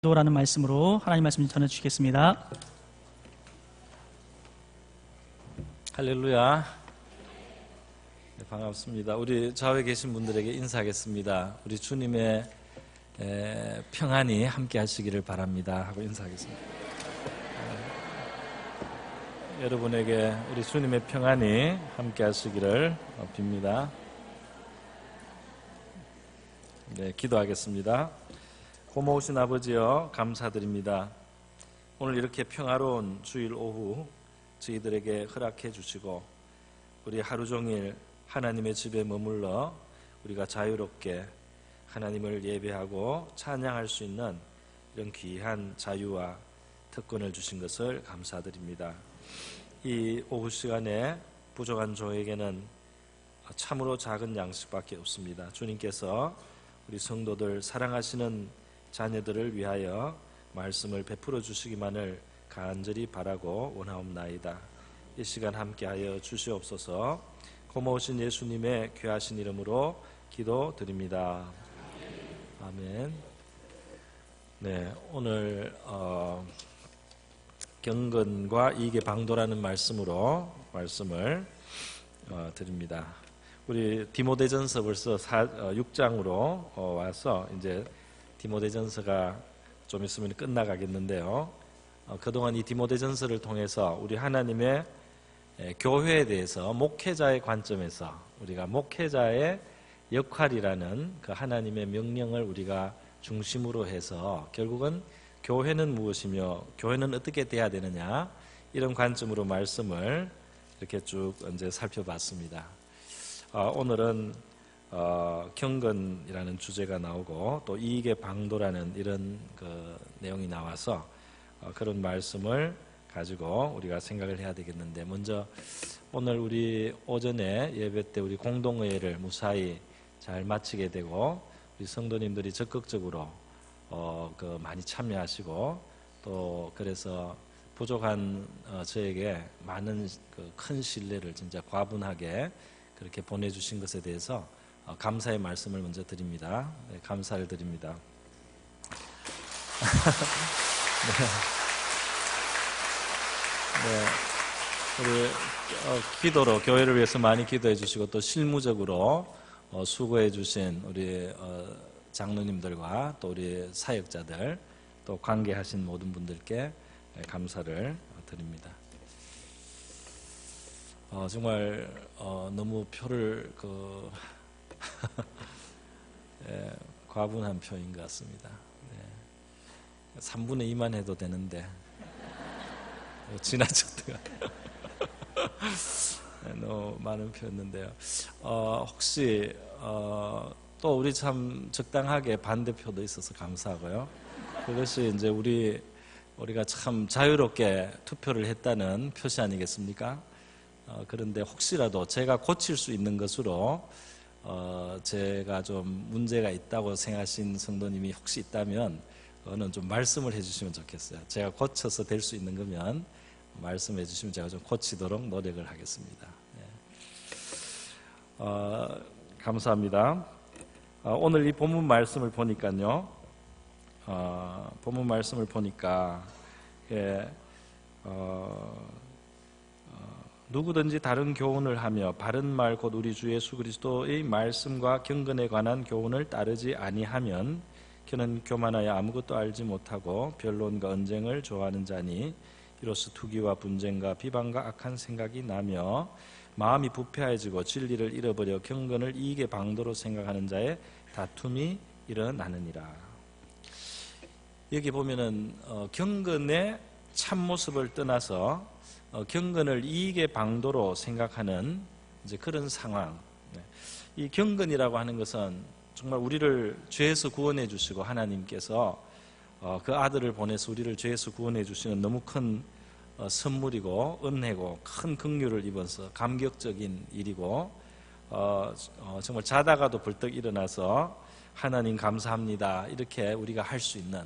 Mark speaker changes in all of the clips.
Speaker 1: 기도라는 말씀으로 하나님 말씀 전해주시겠습니다.
Speaker 2: 할렐루야. 네, 반갑습니다. 우리 좌우에 계신 분들에게 인사하겠습니다. 우리 주님의 평안이 함께 하시기를 바랍니다 하고 인사하겠습니다. 여러분에게 우리 주님의 평안이 함께 하시기를 빕니다. 네, 기도하겠습니다. 고마우신 아버지여, 감사드립니다. 오늘 이렇게 평화로운 주일 오후 저희들에게 허락해 주시고 우리 하루 종일 하나님의 집에 머물러 우리가 자유롭게 하나님을 예배하고 찬양할 수 있는 이런 귀한 자유와 특권을 주신 것을 감사드립니다. 이 오후 시간에 부족한 저에게는 참으로 작은 양식밖에 없습니다. 주님께서 우리 성도들, 사랑하시는 자녀들을 위하여 말씀을 베풀어 주시기만을 간절히 바라고 원하옵나이다. 이 시간 함께하여 주시옵소서. 고마우신 예수님의 귀하신 이름으로 기도드립니다. 아멘. 네, 오늘 경건과 이익의 방도라는 말씀으로 말씀을 드립니다. 우리 디모데전서 벌써 6장으로 와서 이제 디모데전서가 좀 있으면 끝나가겠는데요. 그동안 이 디모데전서를 통해서 우리 하나님의 교회에 대해서 목회자의 관점에서 우리가 목회자의 역할이라는 그 하나님의 명령을 우리가 중심으로 해서 결국은 교회는 무엇이며 교회는 어떻게 돼야 되느냐, 이런 관점으로 말씀을 이렇게 쭉 이제 살펴봤습니다. 오늘은 경건이라는 주제가 나오고 또 이익의 방도라는 이런 그 내용이 나와서 그런 말씀을 가지고 우리가 생각을 해야 되겠는데, 먼저 오늘 우리 오전에 예배 때 우리 공동의회를 무사히 잘 마치게 되고 우리 성도님들이 적극적으로 많이 참여하시고 또 그래서 부족한 저에게 많은 큰 신뢰를 진짜 과분하게 그렇게 보내주신 것에 대해서 감사의 말씀을 먼저 드립니다. 네, 감사를 드립니다. 네, 우리 기도로 교회를 위해서 많이 기도해 주시고 또 실무적으로 수고해 주신 우리 장로님들과 또 우리 사역자들 또 관계하신 모든 분들께 감사를 드립니다. 정말 너무 표를 과분한 표인 것 같습니다. 네. 3분의 2만 해도 되는데 지나쳤다가 너무 많은 표였는데요. 혹시 또 우리 참 적당하게 반대표도 있어서 감사하고요. 그것이 이제 우리가 참 자유롭게 투표를 했다는 표시 아니겠습니까? 그런데 혹시라도 제가 고칠 수 있는 것으로 제가 좀 문제가 있다고 생각하신 성도님이 혹시 있다면 그거는 좀 말씀을 해주시면 좋겠어요. 제가 고쳐서 될 수 있는 거면 말씀해 주시면 제가 좀 고치도록 노력을 하겠습니다. 네. 감사합니다. 오늘 이 본문 말씀을 보니까요. 본문 말씀을 보니까 누구든지 다른 교훈을 하며 바른 말 곧 우리 주 예수 그리스도의 말씀과 경건에 관한 교훈을 따르지 아니하면 그는 교만하여 아무것도 알지 못하고 변론과 언쟁을 좋아하는 자니 이로써 투기와 분쟁과 비방과 악한 생각이 나며 마음이 부패해지고 진리를 잃어버려 경건을 이익의 방도로 생각하는 자의 다툼이 일어나느니라. 여기 보면은 경건의 참모습을 떠나서 경건을 이익의 방도로 생각하는 이제 그런 상황. 이 경건이라고 하는 것은 정말 우리를 죄에서 구원해 주시고 하나님께서 그 아들을 보내서 우리를 죄에서 구원해 주시는 너무 큰 선물이고 은혜고 큰 긍휼을 입어서 감격적인 일이고 정말 자다가도 벌떡 일어나서 하나님 감사합니다 이렇게 우리가 할 수 있는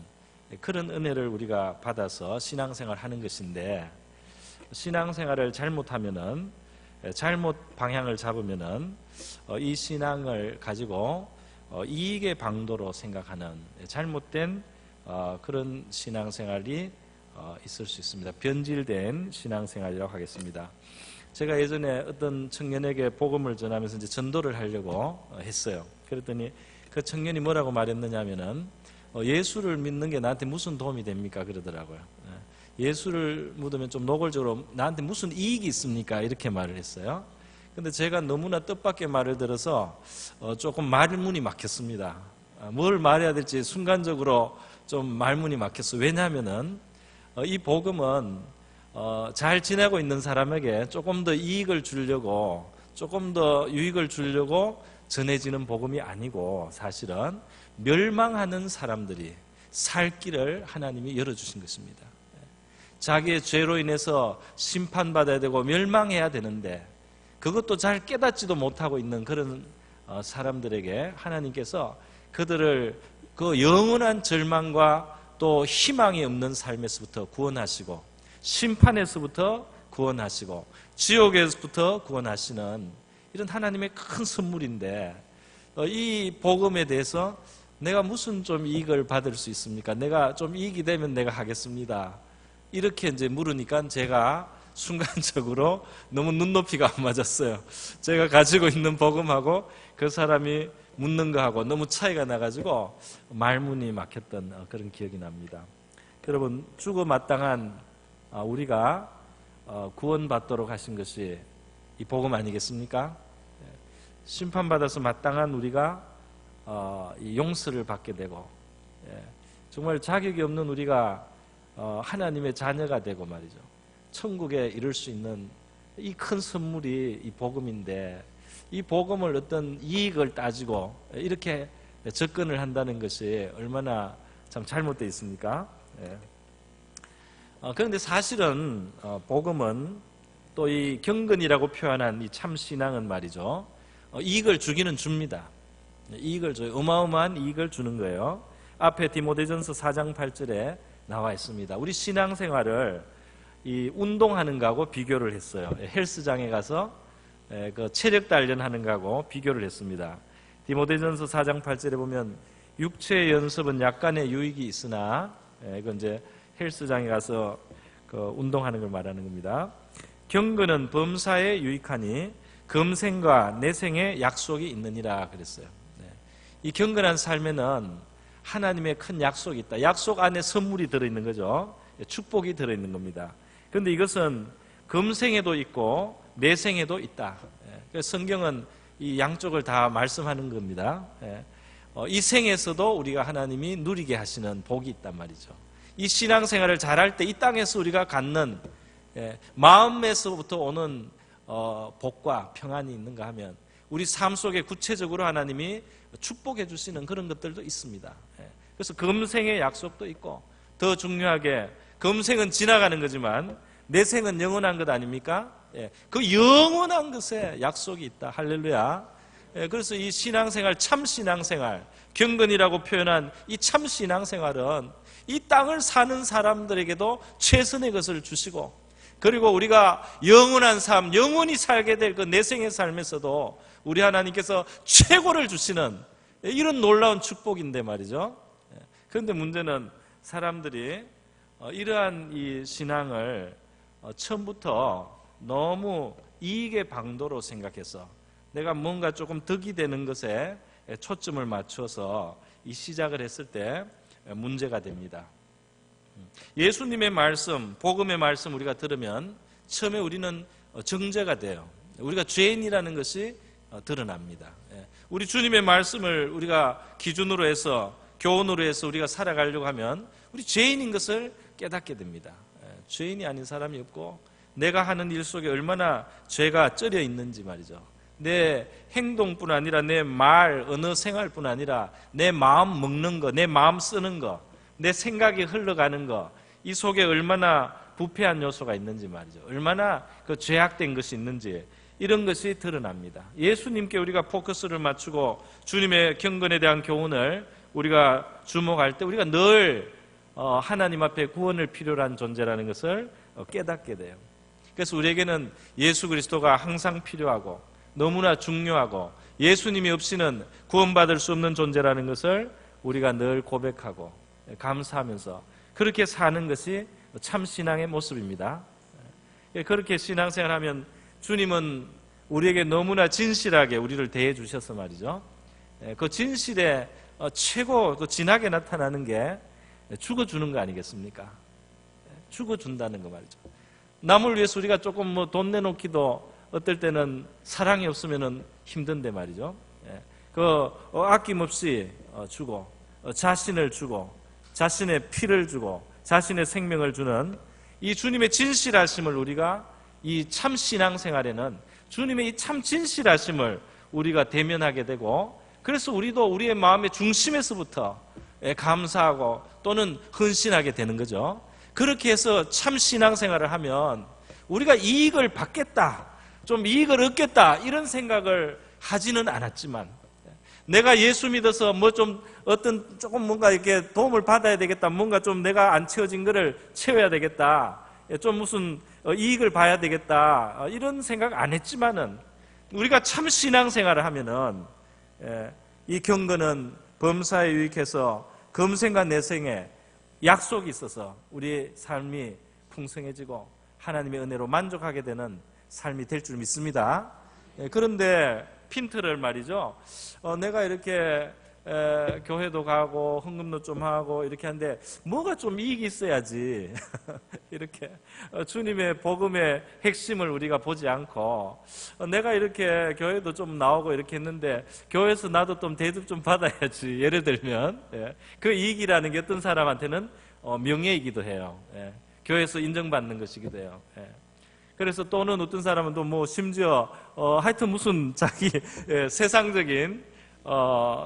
Speaker 2: 그런 은혜를 우리가 받아서 신앙생활 하는 것인데, 신앙생활을 잘못하면은, 잘못 방향을 잡으면은 이 신앙을 가지고 이익의 방도로 생각하는 잘못된 그런 신앙생활이 있을 수 있습니다. 변질된 신앙생활이라고 하겠습니다. 제가 예전에 어떤 청년에게 복음을 전하면서 이제 전도를 하려고 했어요. 그랬더니 그 청년이 뭐라고 말했느냐면은 예수를 믿는 게 나한테 무슨 도움이 됩니까? 그러더라고요. 예수를 믿으면 좀 노골적으로 나한테 무슨 이익이 있습니까? 이렇게 말을 했어요. 근데 제가 너무나 뜻밖의 말을 들어서 조금 말문이 막혔습니다. 뭘 말해야 될지 순간적으로 좀 말문이 막혔어요. 왜냐하면은 이 복음은 잘 지내고 있는 사람에게 조금 더 이익을 주려고, 조금 더 유익을 주려고 전해지는 복음이 아니고, 사실은 멸망하는 사람들이 살 길을 하나님이 열어주신 것입니다. 자기의 죄로 인해서 심판받아야 되고 멸망해야 되는데 그것도 잘 깨닫지도 못하고 있는 그런 사람들에게 하나님께서 그들을 그 영원한 절망과 또 희망이 없는 삶에서부터 구원하시고, 심판에서부터 구원하시고, 지옥에서부터 구원하시는 이런 하나님의 큰 선물인데, 이 복음에 대해서 내가 무슨 좀 이익을 받을 수 있습니까? 내가 좀 이익이 되면 내가 하겠습니다. 이렇게 이제 물으니까 제가 순간적으로 너무 눈높이가 안 맞았어요. 제가 가지고 있는 복음하고 그 사람이 묻는 거하고 너무 차이가 나가지고 말문이 막혔던 그런 기억이 납니다. 여러분, 죽어 마땅한 우리가 구원받도록 하신 것이 이 복음 아니겠습니까? 심판받아서 마땅한 우리가 이 용서를 받게 되고, 정말 자격이 없는 우리가 하나님의 자녀가 되고 말이죠. 천국에 이룰 수 있는 이 큰 선물이 이 복음인데, 이 복음을 어떤 이익을 따지고 이렇게 접근을 한다는 것이 얼마나 참 잘못되어 있습니까? 그런데 사실은 복음은 또 이 경건이라고 표현한 이 참 신앙은 말이죠, 이익을 주기는 줍니다. 이익을 줘요. 어마어마한 이익을 주는 거예요. 앞에 디모데전서 4장 8절에 나와 있습니다. 우리 신앙생활을 이 운동하는 거하고 비교를 했어요. 헬스장에 가서 그 체력 단련하는 거하고 비교를 했습니다. 디모데전서 4장 8절에 보면 육체의 연습은 약간의 유익이 있으나, 이건 이제 헬스장에 가서 그 운동하는 걸 말하는 겁니다. 경건은 범사에 유익하니 금생과 내생에 약속이 있느니라 그랬어요. 이 경건한 삶에는 하나님의 큰 약속이 있다. 약속 안에 선물이 들어있는 거죠. 축복이 들어있는 겁니다. 그런데 이것은 금생에도 있고 내생에도 있다. 그래서 성경은 이 양쪽을 다 말씀하는 겁니다. 이 생에서도 우리가 하나님이 누리게 하시는 복이 있단 말이죠. 이 신앙생활을 잘할 때 이 땅에서 우리가 갖는 마음에서부터 오는 복과 평안이 있는가 하면 우리 삶 속에 구체적으로 하나님이 축복해 주시는 그런 것들도 있습니다. 그래서 금생의 약속도 있고, 더 중요하게 금생은 지나가는 거지만 내 생은 영원한 것 아닙니까? 그 영원한 것에 약속이 있다. 할렐루야. 그래서 이 신앙생활, 참 신앙생활, 경건이라고 표현한 이 참 신앙생활은 이 땅을 사는 사람들에게도 최선의 것을 주시고, 그리고 우리가 영원한 삶, 영원히 살게 될 그 내생의 삶에서도 우리 하나님께서 최고를 주시는 이런 놀라운 축복인데 말이죠. 그런데 문제는 사람들이 이러한 이 신앙을 처음부터 너무 이익의 방도로 생각해서 내가 뭔가 조금 득이 되는 것에 초점을 맞춰서 이 시작을 했을 때 문제가 됩니다. 예수님의 말씀, 복음의 말씀 우리가 들으면 처음에 우리는 정죄가 돼요. 우리가 죄인이라는 것이 드러납니다. 우리 주님의 말씀을 우리가 기준으로 해서, 교훈으로 해서 우리가 살아가려고 하면 우리 죄인인 것을 깨닫게 됩니다. 죄인이 아닌 사람이 없고, 내가 하는 일 속에 얼마나 죄가 쩔여 있는지 말이죠. 내 행동뿐 아니라 내 말, 언어 생활뿐 아니라 내 마음 먹는 거, 내 마음 쓰는 거, 내 생각이 흘러가는 거, 이 속에 얼마나 부패한 요소가 있는지 말이죠. 얼마나 그 죄악된 것이 있는지, 이런 것이 드러납니다. 예수님께 우리가 포커스를 맞추고 주님의 경건에 대한 교훈을 우리가 주목할 때 우리가 늘 하나님 앞에 구원을 필요로 한 존재라는 것을 깨닫게 돼요. 그래서 우리에게는 예수 그리스도가 항상 필요하고 너무나 중요하고, 예수님이 없이는 구원받을 수 없는 존재라는 것을 우리가 늘 고백하고, 감사하면서 그렇게 사는 것이 참 신앙의 모습입니다. 그렇게 신앙생활하면 주님은 우리에게 너무나 진실하게 우리를 대해 주셔서 말이죠. 그 진실의 최고 또 진하게 나타나는 게 죽어주는 거 아니겠습니까? 죽어준다는 거 말이죠. 남을 위해서 우리가 조금 뭐 돈 내놓기도 어떨 때는 사랑이 없으면 힘든데 말이죠. 아낌없이 주고 자신을 주고 자신의 피를 주고 자신의 생명을 주는 이 주님의 진실하심을 우리가 이 참 신앙생활에는 주님의 이 참 진실하심을 우리가 대면하게 되고 그래서 우리도 우리의 마음의 중심에서부터 감사하고 또는 헌신하게 되는 거죠. 그렇게 해서 참 신앙생활을 하면 우리가 이익을 받겠다, 좀 이익을 얻겠다 이런 생각을 하지는 않았지만 내가 예수 믿어서 뭐 좀 어떤 조금 뭔가 이렇게 도움을 받아야 되겠다, 뭔가 좀 내가 안 채워진 거를 채워야 되겠다, 좀 무슨 이익을 봐야 되겠다 이런 생각 안 했지만은 우리가 참 신앙생활을 하면은 이 경건은 범사에 유익해서 금생과 내생에 약속이 있어서 우리의 삶이 풍성해지고 하나님의 은혜로 만족하게 되는 삶이 될 줄 믿습니다. 그런데 핀트를 말이죠. 내가 이렇게 교회도 가고 헌금도 좀 하고 이렇게 하는데 뭐가 좀 이익이 있어야지 이렇게 주님의 복음의 핵심을 우리가 보지 않고 내가 이렇게 교회도 좀 나오고 이렇게 했는데 교회에서 나도 좀 대접 좀 받아야지. 예를 들면 그 이익이라는 게 어떤 사람한테는 명예이기도 해요. 교회에서 인정받는 것이기도 해요. 그래서 또는 어떤 사람은 또 뭐 심지어 하여튼 무슨 자기 세상적인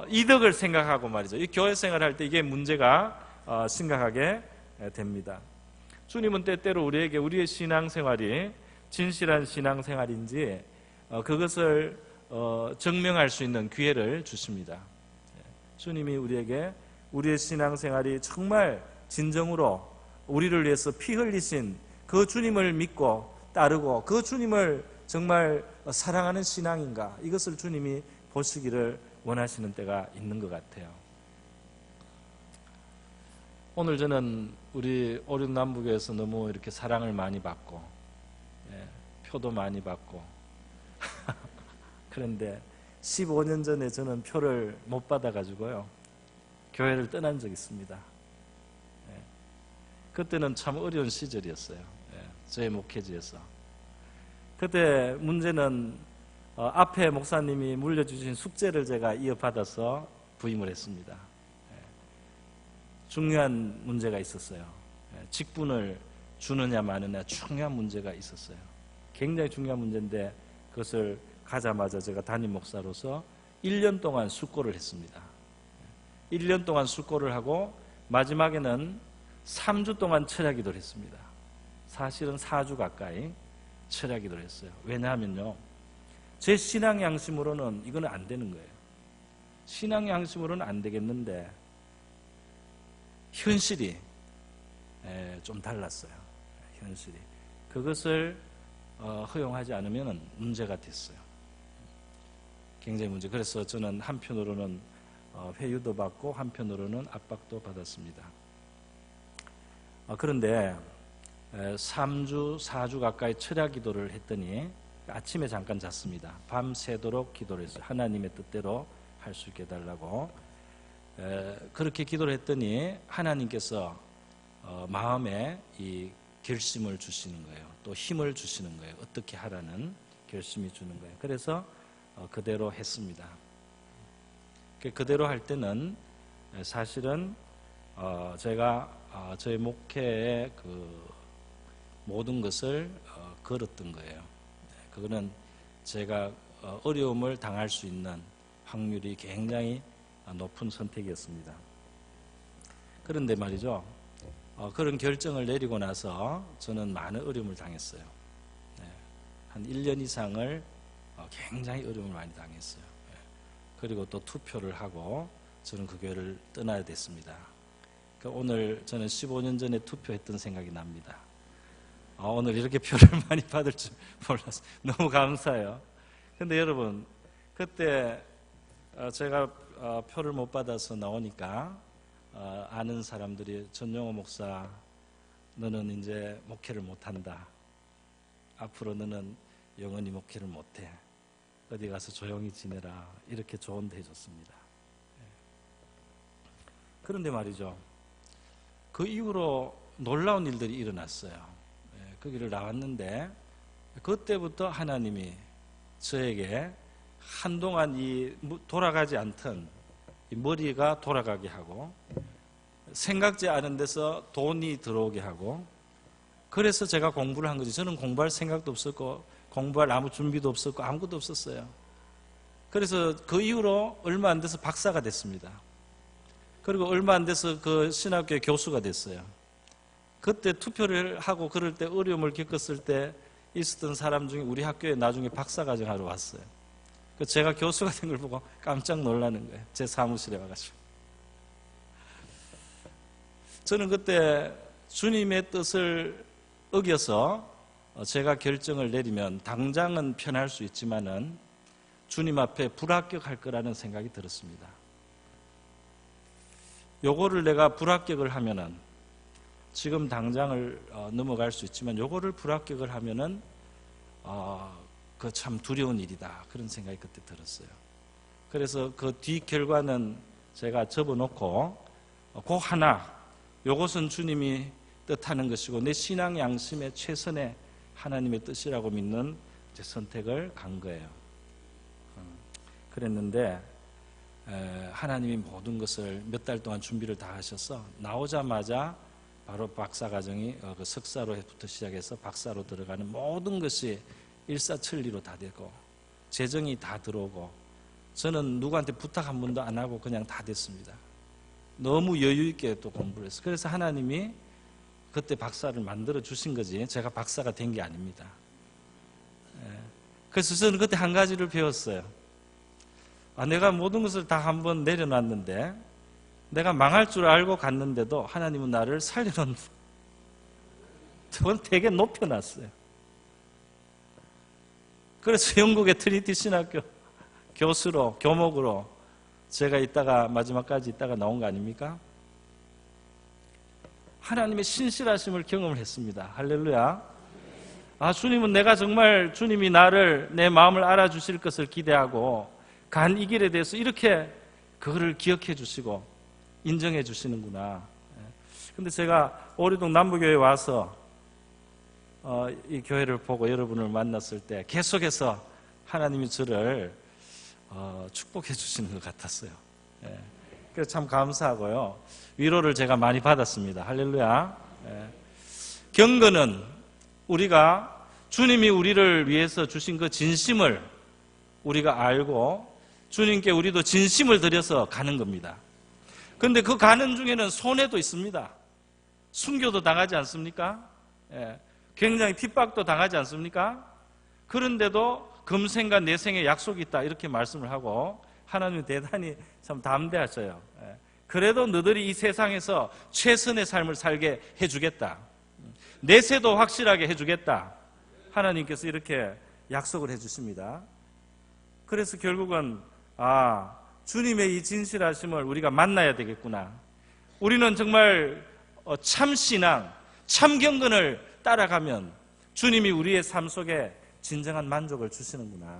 Speaker 2: 이득을 생각하고 말이죠. 이 교회 생활할 때 이게 문제가 심각하게 됩니다. 주님은 때때로 우리에게 우리의 신앙생활이 진실한 신앙생활인지 그것을 증명할 수 있는 기회를 주십니다. 주님이 우리에게 우리의 신앙생활이 정말 진정으로 우리를 위해서 피 흘리신 그 주님을 믿고 따르고 그 주님을 정말 사랑하는 신앙인가, 이것을 주님이 보시기를 원하시는 때가 있는 것 같아요. 오늘 저는 우리 오륜남북에서 너무 이렇게 사랑을 많이 받고 표도 많이 받고 그런데 15년 전에 저는 표를 못 받아가지고요 교회를 떠난 적이 있습니다. 그때는 참 어려운 시절이었어요. 저의 목회지에서. 그때 문제는 앞에 목사님이 물려주신 숙제를 제가 이어받아서 부임을 했습니다. 중요한 문제가 있었어요. 직분을 주느냐 마느냐 중요한 문제가 있었어요. 굉장히 중요한 문제인데 그것을 가자마자 제가 담임 목사로서 1년 동안 숙고를 했습니다. 1년 동안 숙고를 하고 마지막에는 3주 동안 철야기도를 했습니다. 사실은 4주 가까이 철야기도를 했어요. 왜냐하면요, 제 신앙 양심으로는 이거는 안 되는 거예요. 신앙 양심으로는 안 되겠는데 현실이 좀 달랐어요. 현실이 그것을 허용하지 않으면 문제가 됐어요. 굉장히 문제. 그래서 저는 한편으로는 회유도 받고 한편으로는 압박도 받았습니다. 그런데 3주, 4주 가까이 철야 기도를 했더니 아침에 잠깐 잤습니다. 밤새도록 기도를 했어요. 하나님의 뜻대로 할 수 있게 해달라고. 그렇게 기도를 했더니 하나님께서 마음에 이 결심을 주시는 거예요. 또 힘을 주시는 거예요. 어떻게 하라는 결심이 주는 거예요. 그래서 그대로 했습니다. 그대로 할 때는 사실은 제가 저의 목회의 그 모든 것을 걸었던 거예요. 그거는 제가 어려움을 당할 수 있는 확률이 굉장히 높은 선택이었습니다. 그런데 말이죠, 그런 결정을 내리고 나서 저는 많은 어려움을 당했어요. 한 1년 이상을 굉장히 어려움을 많이 당했어요. 그리고 또 투표를 하고 저는 그 교회를 떠나야 됐습니다. 오늘 저는 15년 전에 투표했던 생각이 납니다. 오늘 이렇게 표를 많이 받을 줄 몰랐어요. 너무 감사해요. 근데 여러분, 그때 제가 표를 못 받아서 나오니까 아는 사람들이 전용호 목사 너는 이제 목회를 못한다. 앞으로 너는 영원히 목회를 못해. 어디 가서 조용히 지내라. 이렇게 조언도 해줬습니다. 그런데 말이죠. 그 이후로 놀라운 일들이 일어났어요. 거기를 나왔는데 그때부터 하나님이 저에게 한동안 이 돌아가지 않던 이 머리가 돌아가게 하고 생각지 않은 데서 돈이 들어오게 하고 그래서 제가 공부를 한 거지. 저는 공부할 생각도 없었고 공부할 아무 준비도 없었고 아무것도 없었어요. 그래서 그 이후로 얼마 안 돼서 박사가 됐습니다. 그리고 얼마 안 돼서 그 신학교의 교수가 됐어요. 그때 투표를 하고 그럴 때 어려움을 겪었을 때 있었던 사람 중에 우리 학교에 나중에 박사과정하러 왔어요. 제가 교수가 된 걸 보고 깜짝 놀라는 거예요. 제 사무실에 와가지고. 저는 그때 주님의 뜻을 어겨서 제가 결정을 내리면 당장은 편할 수 있지만은 주님 앞에 불합격할 거라는 생각이 들었습니다. 요거를 내가 불합격을 하면은 지금 당장을 넘어갈 수 있지만 요거를 불합격을 하면은 그 참 두려운 일이다. 그런 생각이 그때 들었어요. 그래서 그 뒤 결과는 제가 접어놓고 그 하나 요것은 주님이 뜻하는 것이고 내 신앙 양심의 최선의 하나님의 뜻이라고 믿는 선택을 간 거예요. 그랬는데 하나님이 모든 것을 몇 달 동안 준비를 다 하셔서 나오자마자 바로 박사과정이 그 석사로부터 시작해서 박사로 들어가는 모든 것이 일사천리로 다 되고 재정이 다 들어오고 저는 누구한테 부탁 한 번도 안 하고 그냥 다 됐습니다. 너무 여유 있게 또 공부를 했어요. 그래서 하나님이 그때 박사를 만들어 주신 거지 제가 박사가 된 게 아닙니다. 그래서 저는 그때 한 가지를 배웠어요. 내가 모든 것을 다 한번 내려놨는데 내가 망할 줄 알고 갔는데도 하나님은 나를 살려놓는 저는 되게 높여놨어요. 그래서 영국의 트리니티 신학교 교수로 교목으로 제가 있다가 마지막까지 있다가 나온 거 아닙니까? 하나님의 신실하심을 경험을 했습니다. 할렐루야. 주님은 내가 정말 주님이 나를 내 마음을 알아주실 것을 기대하고 간 이 길에 대해서 이렇게 그거를 기억해 주시고 인정해 주시는구나. 근데 제가 오리동 남부교회에 와서 이 교회를 보고 여러분을 만났을 때 계속해서 하나님이 저를 축복해 주시는 것 같았어요. 그래서 참 감사하고요. 위로를 제가 많이 받았습니다. 할렐루야. 경건은 우리가 주님이 우리를 위해서 주신 그 진심을 우리가 알고 주님께 우리도 진심을 들여서 가는 겁니다. 그런데 그 가는 중에는 손해도 있습니다. 순교도 당하지 않습니까? 굉장히 핍박도 당하지 않습니까? 그런데도 금생과 내생에 약속이 있다 이렇게 말씀을 하고 하나님은 대단히 참 담대하셔요. 그래도 너희들이 이 세상에서 최선의 삶을 살게 해주겠다. 내세도 확실하게 해주겠다. 하나님께서 이렇게 약속을 해주십니다. 그래서 결국은 주님의 이 진실하심을 우리가 만나야 되겠구나. 우리는 정말 참 신앙, 참 경건을 따라가면 주님이 우리의 삶 속에 진정한 만족을 주시는구나.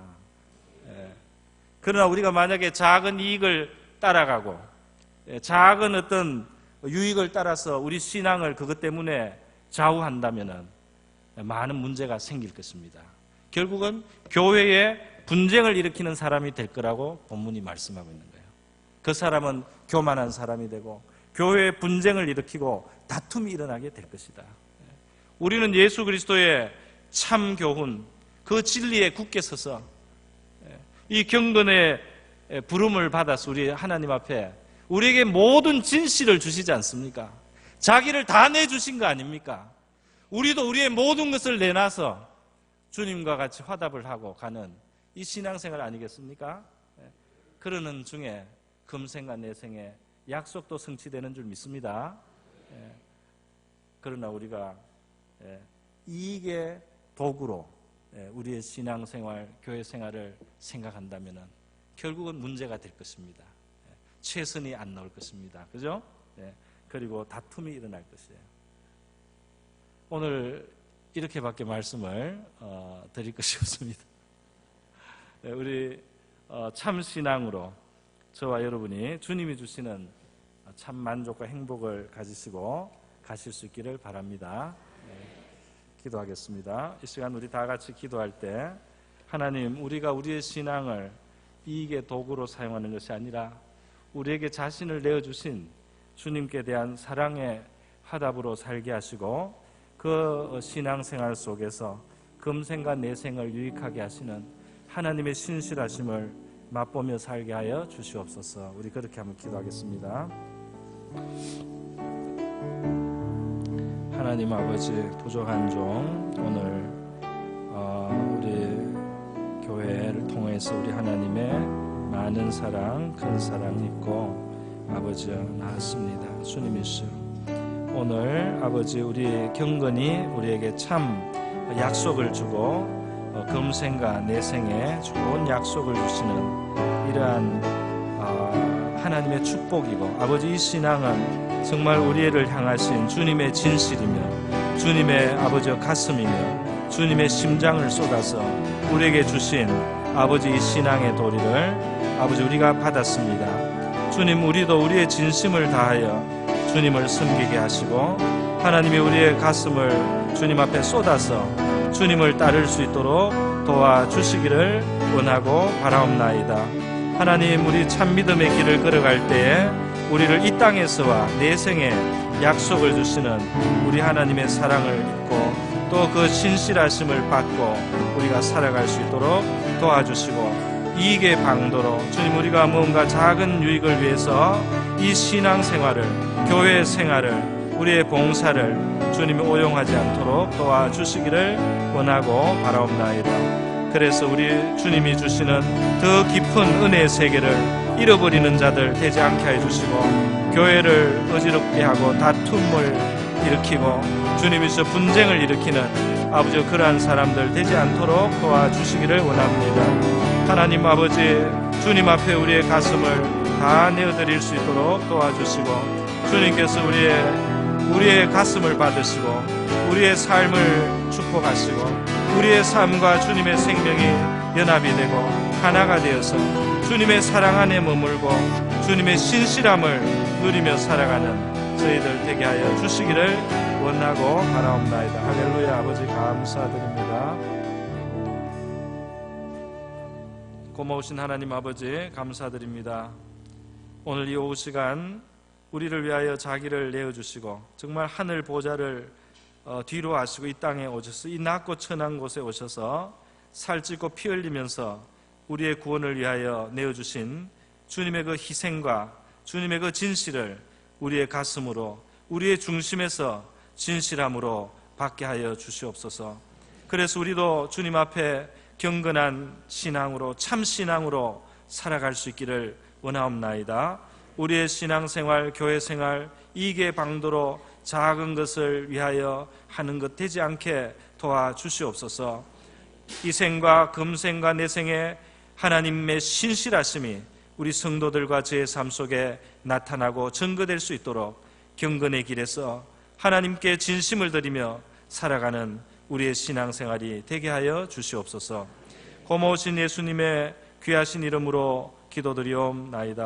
Speaker 2: 그러나 우리가 만약에 작은 이익을 따라가고 작은 어떤 유익을 따라서 우리 신앙을 그것 때문에 좌우한다면 많은 문제가 생길 것입니다. 결국은 교회에 분쟁을 일으키는 사람이 될 거라고 본문이 말씀하고 있는 거예요. 그 사람은 교만한 사람이 되고 교회에 분쟁을 일으키고 다툼이 일어나게 될 것이다. 우리는 예수 그리스도의 참 교훈, 그 진리에 굳게 서서 이 경건의 부름을 받아서 우리 하나님 앞에 우리에게 모든 진실을 주시지 않습니까? 자기를 다 내주신 거 아닙니까? 우리도 우리의 모든 것을 내놔서 주님과 같이 화답을 하고 가는 이 신앙생활 아니겠습니까? 그러는 중에 금생과 내생에 약속도 성취되는 줄 믿습니다. 그러나 우리가 이익의 도구로 우리의 신앙생활, 교회생활을 생각한다면 결국은 문제가 될 것입니다. 최선이 안 나올 것입니다. 그죠? 그리고 다툼이 일어날 것이에요. 오늘 이렇게밖에 말씀을 드릴 것이 없습니다. 우리 참 신앙으로 저와 여러분이 주님이 주시는 참 만족과 행복을 가지시고 가실 수 있기를 바랍니다. 기도하겠습니다. 이 시간 우리 다 같이 기도할 때 하나님, 우리가 우리의 신앙을 이익의 도구로 사용하는 것이 아니라 우리에게 자신을 내어주신 주님께 대한 사랑의 화답으로 살게 하시고 그 신앙생활 속에서 금생과 내생을 유익하게 하시는 하나님의 신실하심을 맛보며 살게 하여 주시옵소서. 우리 그렇게 한번 기도하겠습니다. 하나님 아버지, 부족한 종 오늘 우리 교회를 통해서 우리 하나님의 많은 사랑, 큰 사랑 있고 아버지 나았습니다. 주님이시여, 오늘 아버지 우리 경건이 우리에게 참 약속을 주고 금생과 내생에 좋은 약속을 주시는 이러한 하나님의 축복이고 아버지 이 신앙은 정말 우리를 향하신 주님의 진실이며 주님의 아버지 가슴이며 주님의 심장을 쏟아서 우리에게 주신 아버지 이 신앙의 도리를 아버지 우리가 받았습니다. 주님, 우리도 우리의 진심을 다하여 주님을 섬기게 하시고 하나님이 우리의 가슴을 주님 앞에 쏟아서 주님을 따를 수 있도록 도와주시기를 원하고 바라옵나이다. 하나님, 우리 참 믿음의 길을 걸어갈 때에 우리를 이 땅에서와 내생에 약속을 주시는 우리 하나님의 사랑을 잊고 또 그 신실하심을 받고 우리가 살아갈 수 있도록 도와주시고 이익의 방도로 주님, 우리가 무언가 작은 유익을 위해서 이 신앙생활을, 교회 생활을, 우리의 봉사를 주님이 오용하지 않도록 도와주시기를 원하고 바라옵나이다. 그래서 우리 주님이 주시는 더 깊은 은혜의 세계를 잃어버리는 자들 되지 않게 해주시고 교회를 어지럽게 하고 다툼을 일으키고 주님이서 분쟁을 일으키는 아버지 그러한 사람들 되지 않도록 도와주시기를 원합니다. 하나님 아버지, 주님 앞에 우리의 가슴을 다 내어드릴 수 있도록 도와주시고 주님께서 우리의 가슴을 받으시고 우리의 삶을 축복하시고 우리의 삶과 주님의 생명이 연합이 되고 하나가 되어서 주님의 사랑 안에 머물고 주님의 신실함을 누리며 살아가는 저희들 되게 하여 주시기를 원하고 바라옵나이다. 할렐루야. 아버지 감사드립니다. 고마우신 하나님 아버지 감사드립니다. 오늘 이 오후 시간 우리를 위하여 자기를 내어주시고 정말 하늘 보좌를 뒤로 하시고 이 땅에 오셔서 이 낮고 천한 곳에 오셔서 살찌고 피 흘리면서 우리의 구원을 위하여 내어주신 주님의 그 희생과 주님의 그 진실을 우리의 가슴으로 우리의 중심에서 진실함으로 받게 하여 주시옵소서. 그래서 우리도 주님 앞에 경건한 신앙으로 참 신앙으로 살아갈 수 있기를 원하옵나이다. 우리의 신앙생활, 교회생활, 이익의 방도로 작은 것을 위하여 하는 것 되지 않게 도와주시옵소서. 이 생과 금생과 내생에 하나님의 신실하심이 우리 성도들과 저의 삶 속에 나타나고 증거될 수 있도록 경건의 길에서 하나님께 진심을 드리며 살아가는 우리의 신앙생활이 되게 하여 주시옵소서. 고마우신 예수님의 귀하신 이름으로 기도드리옵나이다.